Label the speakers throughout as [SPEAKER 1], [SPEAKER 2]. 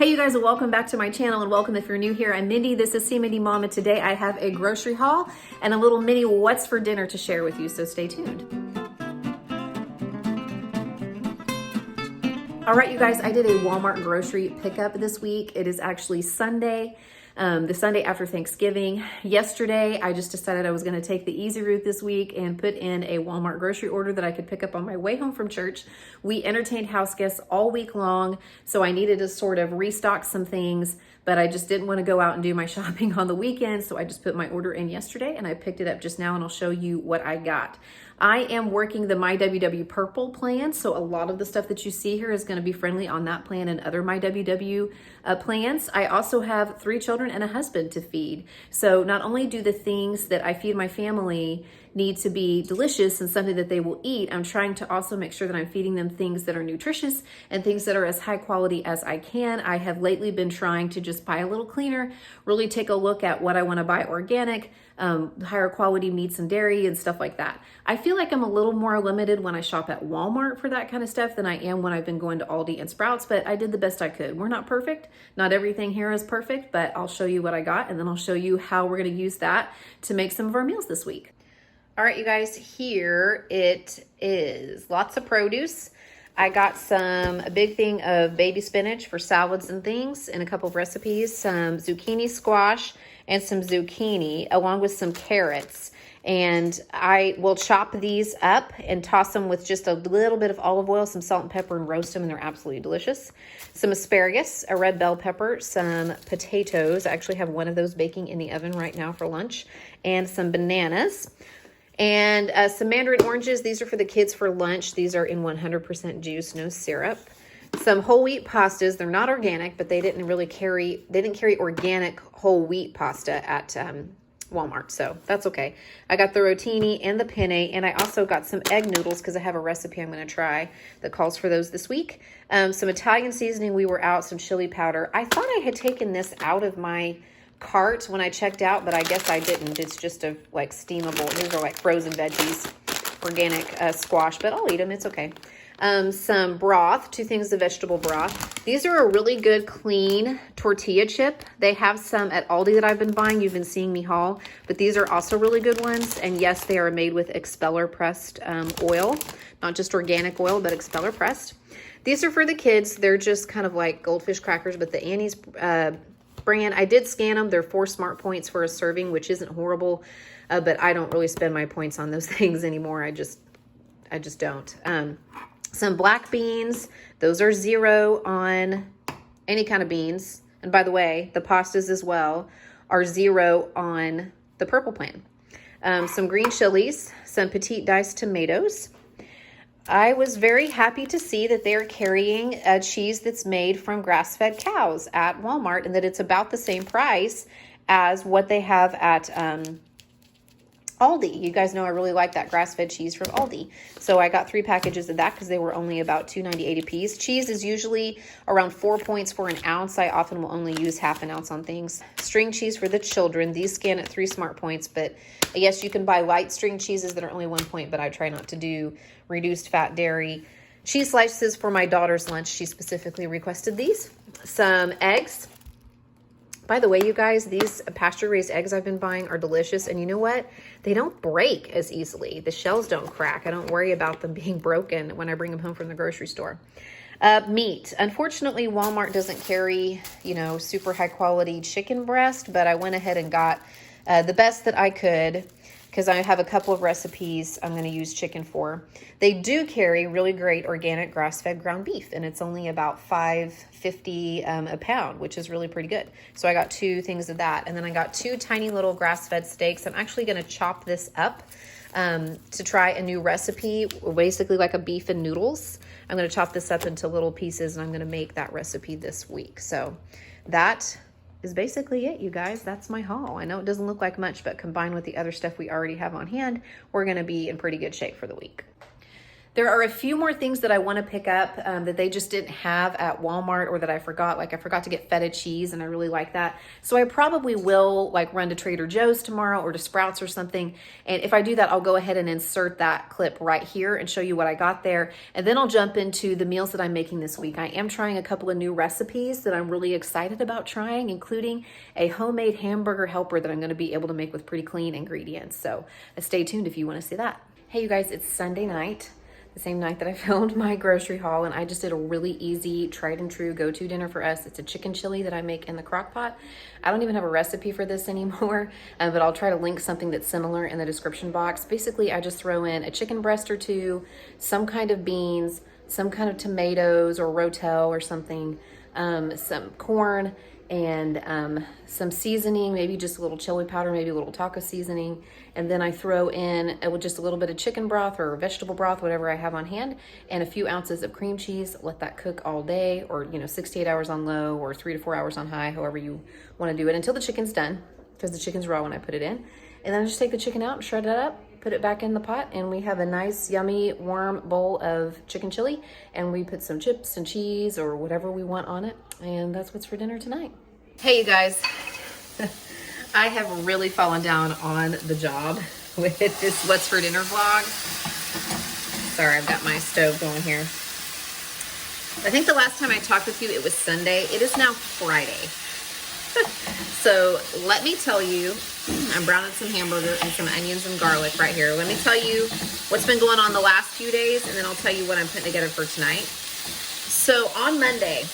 [SPEAKER 1] Hey you guys, and welcome back to my channel, and welcome if you're new here. I'm Mindy, this is Mindy Mom, and today I have a grocery haul and a little mini what's for dinner to share with you, so stay tuned. All right, you guys, I did a Walmart grocery pickup this week. It is actually Sunday, the Sunday after Thanksgiving. Yesterday, I just decided I was gonna take the easy route this week and put in a Walmart grocery order that I could pick up on my way home from church. We entertained house guests all week long, so I needed to sort of restock some things, but I just didn't want to go out and do my shopping on the weekend, so I just put my order in yesterday and I picked it up just now, and I'll show you what I got. I am working the Myww Purple plan, so a lot of the stuff that you see here is going to be friendly on that plan and other Myww plans. I also have 3 children and a husband to feed, so not only do the things that I feed my family need to be delicious and something that they will eat, I'm trying to also make sure that I'm feeding them things that are nutritious and things that are as high quality as I can. I have lately been trying to just buy a little cleaner, really take a look at what I want to buy organic, higher quality meats and dairy and stuff like that. I feel like I'm a little more limited when I shop at Walmart for that kind of stuff than I am when I've been going to Aldi and Sprouts, but I did the best I could. We're not perfect. Not everything here is perfect, but I'll show you what I got, and then I'll show you how we're going to use that to make some of our meals this week. All right, you guys, here it is. Lots of produce. I got a big thing of baby spinach for salads and things and a couple of recipes, some zucchini squash and some zucchini along with some carrots. And I will chop these up and toss them with just a little bit of olive oil, some salt and pepper, and roast them, and they're absolutely delicious. Some asparagus, a red bell pepper, some potatoes. I actually have one of those baking in the oven right now for lunch, and some bananas. And some mandarin oranges. These are for the kids for lunch. These are in 100% juice, no syrup. Some whole wheat pastas. They're not organic, but they didn't carry organic whole wheat pasta at Walmart, so that's okay. I got the rotini and the penne, and I also got some egg noodles because I have a recipe I'm going to try that calls for those this week. Some Italian seasoning. We were out. Some chili powder. I thought I had taken this out of my cart when I checked out, but I guess I didn't. It's just a steamable. These are like frozen veggies, organic squash, but I'll eat them. It's okay. Some broth, 2 things of vegetable broth. These are a really good clean tortilla chip. They have some at Aldi that I've been buying. You've been seeing me haul, but these are also really good ones. And yes, they are made with expeller pressed oil, not just organic oil, but expeller pressed. These are for the kids. They're just kind of like goldfish crackers, but the Annie's brand. I did scan them. They're 4 smart points for a serving, which isn't horrible, but I don't really spend my points on those things anymore. I just don't. Some black beans. Those are 0 on any kind of beans. And by the way, the pastas as well are 0 on the purple plan. Some green chilies, some petite diced tomatoes. I was very happy to see that they're carrying a cheese that's made from grass-fed cows at Walmart, and that it's about the same price as what they have at Aldi. You guys know I really like that grass-fed cheese from Aldi. So I got 3 packages of that because they were only about $2.98 a piece. Cheese is usually around 4 points for an ounce. I often will only use half an ounce on things. String cheese for the children. These scan at 3 smart points, but yes, you can buy light string cheeses that are only 1 point, but I try not to do reduced fat dairy. Cheese slices for my daughter's lunch. She specifically requested these. Some eggs. By the way, you guys, these pasture-raised eggs I've been buying are delicious. And you know what? They don't break as easily. The shells don't crack. I don't worry about them being broken when I bring them home from the grocery store. Meat. Unfortunately, Walmart doesn't carry, super high-quality chicken breast, but I went ahead and got the best that I could because I have a couple of recipes I'm going to use chicken for. They do carry really great organic grass-fed ground beef, and it's only about $5.50 a pound, which is really pretty good. So I got 2 things of that, and then I got 2 tiny little grass-fed steaks. I'm actually going to chop this up to try a new recipe, basically like a beef and noodles. I'm going to chop this up into little pieces, and I'm going to make that recipe this week. So that is basically it, you guys. That's my haul. I know it doesn't look like much, but combined with the other stuff we already have on hand, we're going to be in pretty good shape for the week. There are a few more things that I want to pick up that they just didn't have at Walmart, or that I forgot. Like I forgot to get feta cheese, and I really like that. So I probably will like run to Trader Joe's tomorrow or to Sprouts or something. And if I do that, I'll go ahead and insert that clip right here and show you what I got there. And then I'll jump into the meals that I'm making this week. I am trying a couple of new recipes that I'm really excited about trying, including a homemade hamburger helper that I'm going to be able to make with pretty clean ingredients. So stay tuned if you want to see that. Hey, you guys, it's Sunday night, the same night that I filmed my grocery haul, and I just did a really easy, tried and true go-to dinner for us. It's a chicken chili that I make in the Crockpot. I don't even have a recipe for this anymore, but I'll try to link something that's similar in the description box. Basically, I just throw in a chicken breast or two, some kind of beans, some kind of tomatoes or rotel or something, some corn, and some seasoning, maybe just a little chili powder, maybe a little taco seasoning. And then I throw in with just a little bit of chicken broth or vegetable broth, whatever I have on hand, and a few ounces of cream cheese. Let that cook all day, or 6 to 8 hours on low, or 3 to 4 hours on high, however you want to do it, until the chicken's done, because the chicken's raw when I put it in. And then I just take the chicken out, shred it up, put it back in the pot, and we have a nice, yummy, warm bowl of chicken chili. And we put some chips and cheese or whatever we want on it. And that's what's for dinner tonight. Hey, you guys. I have really fallen down on the job with this What's for Dinner vlog. Sorry, I've got my stove going here. I think the last time I talked with you, it was Sunday. It is now Friday. So let me tell you, I'm browning some hamburger and some onions and garlic right here. Let me tell you what's been going on the last few days, and then I'll tell you what I'm putting together for tonight. So on Monday,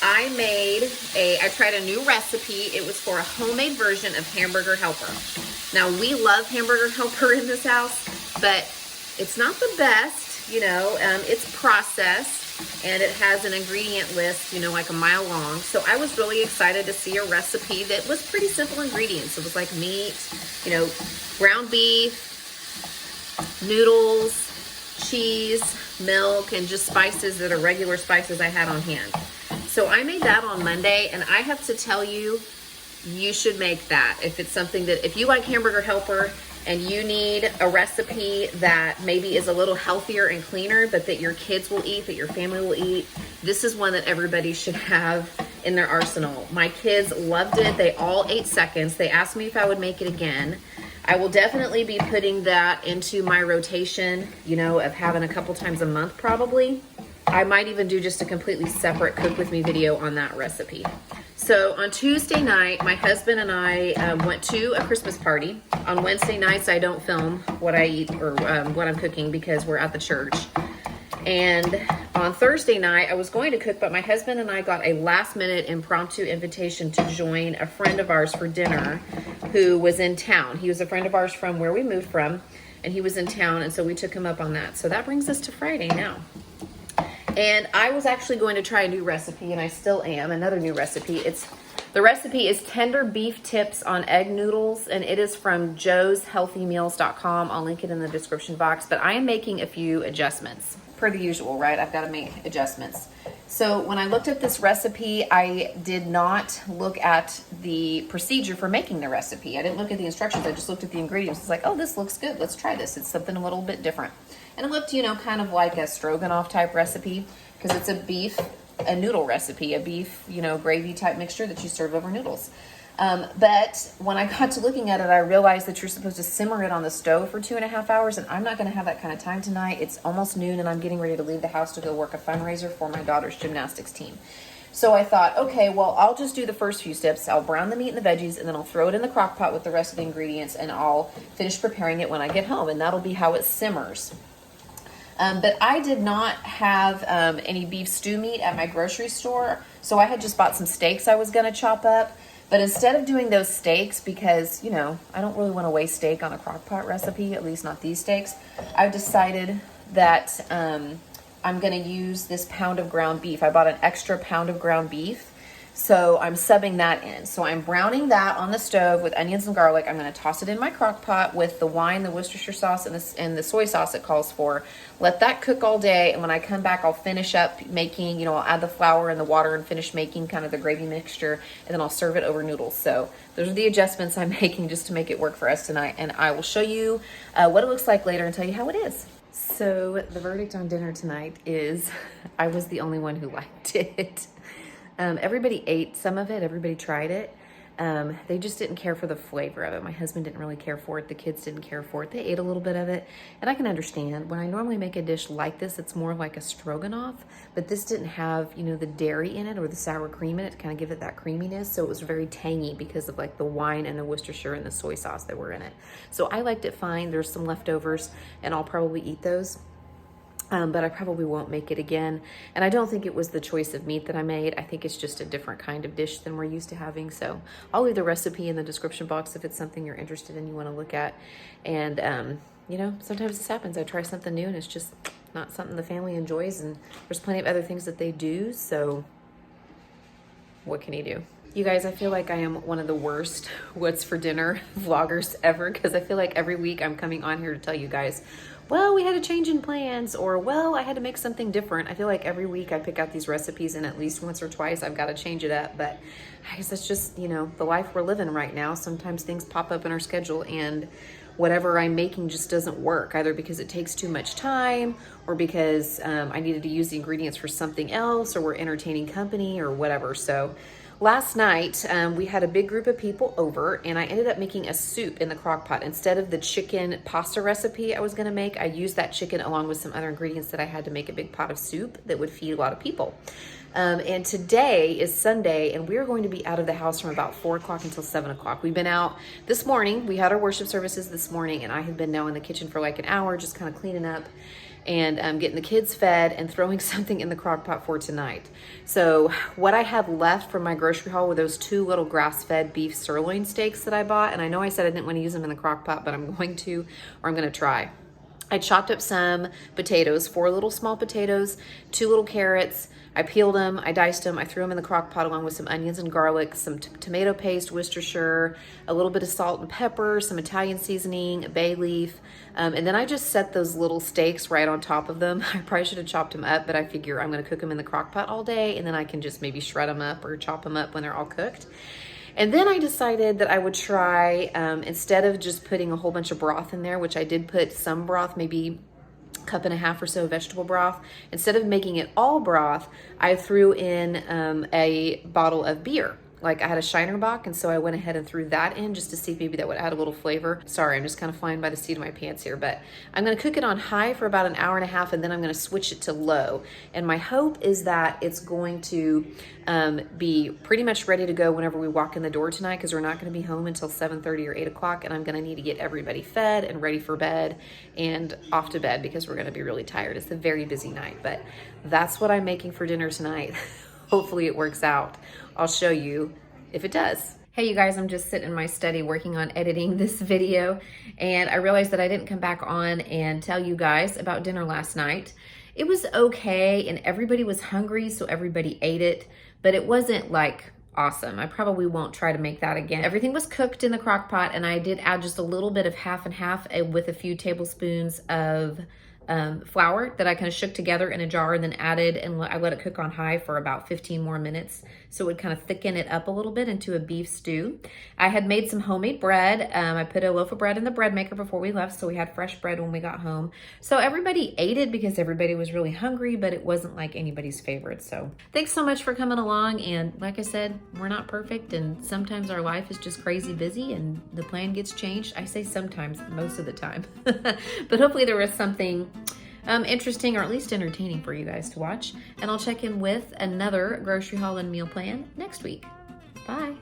[SPEAKER 1] I tried a new recipe. It was for a homemade version of hamburger helper. Now, we love hamburger helper in this house, but it's not the best, it's processed, and it has an ingredient list, like a mile long. So I was really excited to see a recipe that was pretty simple ingredients. It was like meat, ground beef, noodles, cheese, milk, and just spices that are regular spices I had on hand. So I made that on Monday, and I have to tell you, you should make that. If you like hamburger helper and you need a recipe that maybe is a little healthier and cleaner, but that your kids will eat, that your family will eat, this is one that everybody should have in their arsenal. My kids loved it. They all ate seconds. They asked me if I would make it again. I will definitely be putting that into my rotation, of having a couple times a month probably. I might even do just a completely separate cook with me video on that recipe. So on Tuesday night, my husband and I went to a Christmas party. On Wednesday nights, I don't film what I eat or what I'm cooking because we're at the church. And on Thursday night, I was going to cook, but my husband and I got a last-minute impromptu invitation to join a friend of ours for dinner who was in town. He was a friend of ours from where we moved from, and he was in town, and so we took him up on that. So that brings us to Friday now. And I was actually going to try a new recipe, and I still am, another new recipe. The recipe is tender beef tips on egg noodles, and it is from joeshealthymeals.com. I'll link it in the description box, but I am making a few adjustments. Per the usual, right? I've got to make adjustments. So when I looked at this recipe, I did not look at the procedure for making the recipe. I didn't look at the instructions. I just looked at the ingredients. It's like, oh, this looks good. Let's try this. It's something a little bit different. And it looked, kind of like a stroganoff type recipe, because it's a noodle recipe, a beef, gravy type mixture that you serve over noodles. But when I got to looking at it, I realized that you're supposed to simmer it on the stove for 2.5 hours, and I'm not going to have that kind of time tonight. It's almost noon, and I'm getting ready to leave the house to go work a fundraiser for my daughter's gymnastics team. So I thought, okay, well, I'll just do the first few steps. I'll brown the meat and the veggies, and then I'll throw it in the crock pot with the rest of the ingredients, and I'll finish preparing it when I get home, and that'll be how it simmers. But I did not have any beef stew meat at my grocery store, so I had just bought some steaks I was going to chop up. But instead of doing those steaks, because, I don't really want to waste steak on a crock pot recipe, at least not these steaks, I've decided that I'm going to use this pound of ground beef. I bought an extra pound of ground beef, so I'm subbing that in. So I'm browning that on the stove with onions and garlic. I'm going to toss it in my crock pot with the wine, the Worcestershire sauce, and the soy sauce it calls for. Let that cook all day, and when I come back, I'll finish up making, I'll add the flour and the water and finish making kind of the gravy mixture, and then I'll serve it over noodles. So those are the adjustments I'm making just to make it work for us tonight, and I will show you what it looks like later and tell you how it is. So the verdict on dinner tonight is I was the only one who liked it. Everybody ate some of it, everybody tried it. They just didn't care for the flavor of it. My husband didn't really care for it. The kids didn't care for it. They ate a little bit of it. And I can understand when I normally make a dish like this, it's more like a stroganoff, but this didn't have, you know, the dairy in it or the sour cream in it to kind of give it that creaminess. So it was very tangy because of like the wine and the Worcestershire and the soy sauce that were in it. So I liked it fine. There's some leftovers and I'll probably eat those. But I probably won't make it again. And I don't think it was the choice of meat that I made. I think it's just a different kind of dish than we're used to having. So I'll leave the recipe in the description box if it's something you're interested in, you want to look at. And, you know, sometimes this happens. I try something new and it's just not something the family enjoys. And there's plenty of other things that they do. So what can you do? You guys, I feel like I am one of the worst what's for dinner vloggers ever, because I feel like every week I'm coming on here to tell you guys, well, we had a change in plans, or well, I had to make something different. I feel like every week I pick out these recipes and at least once or twice I've got to change it up. But I guess that's just, you know, the life we're living right now. Sometimes things pop up in our schedule and whatever I'm making just doesn't work, either because it takes too much time or because I needed to use the ingredients for something else, or we're entertaining company or whatever. So last night, we had a big group of people over and I ended up making a soup in the crock pot. Instead of the chicken pasta recipe I was gonna make, I used that chicken along with some other ingredients that I had to make a big pot of soup that would feed a lot of people. And today is Sunday and we're going to be out of the house from about 4 o'clock until 7 o'clock. We've been out this morning. We had our worship services this morning and I have been now in the kitchen for like an hour, just kind of cleaning up and getting the kids fed and throwing something in the crock pot for tonight. So what I have left from my grocery haul were those 2 little grass-fed beef sirloin steaks that I bought. And I know I said I didn't want to use them in the crock pot, but I'm going to, or I'm going to try. I chopped up some potatoes, 4 little small potatoes, 2 little carrots. I peeled them, I diced them, I threw them in the crock pot along with some onions and garlic, some tomato paste, Worcestershire, a little bit of salt and pepper, some Italian seasoning, a bay leaf, and then I just set those little steaks right on top of them. I probably should have chopped them up, but I figure I'm gonna cook them in the crock pot all day and then I can just maybe shred them up or chop them up when they're all cooked. And then I decided that I would try, instead of just putting a whole bunch of broth in there, which I did put some broth, maybe 1.5 cups or so vegetable broth. Instead of making it all broth, I threw in a bottle of beer. Like I had a Shiner Bock, and so I went ahead and threw that in just to see if maybe that would add a little flavor. Sorry, I'm just kind of flying by the seat of my pants here, but I'm gonna cook it on high for about 1.5 hours, and then I'm gonna switch it to low. And my hope is that it's going to be pretty much ready to go whenever we walk in the door tonight, because we're not gonna be home until 7:30 or 8 o'clock, and I'm gonna need to get everybody fed and ready for bed and off to bed because we're gonna be really tired. It's a very busy night, but that's what I'm making for dinner tonight. Hopefully it works out. I'll show you if it does. Hey you guys, I'm just sitting in my study working on editing this video, and I realized that I didn't come back on and tell you guys about dinner last night. It was okay and everybody was hungry, so everybody ate it, but it wasn't like awesome. I probably won't try to make that again. Everything was cooked in the crock pot, and I did add just a little bit of half and half with a few tablespoons of flour that I kind of shook together in a jar and then added, and I let it cook on high for about 15 more minutes so it would kind of thicken it up a little bit into a beef stew. I had made some homemade bread. I put a loaf of bread in the bread maker before we left, so we had fresh bread when we got home. So everybody ate it because everybody was really hungry, but it wasn't like anybody's favorite. So thanks so much for coming along, and like I said, we're not perfect, and sometimes our life is just crazy busy and the plan gets changed. I say sometimes, most of the time. But hopefully there was something interesting or at least entertaining for you guys to watch. And I'll check in with another grocery haul and meal plan next week. Bye.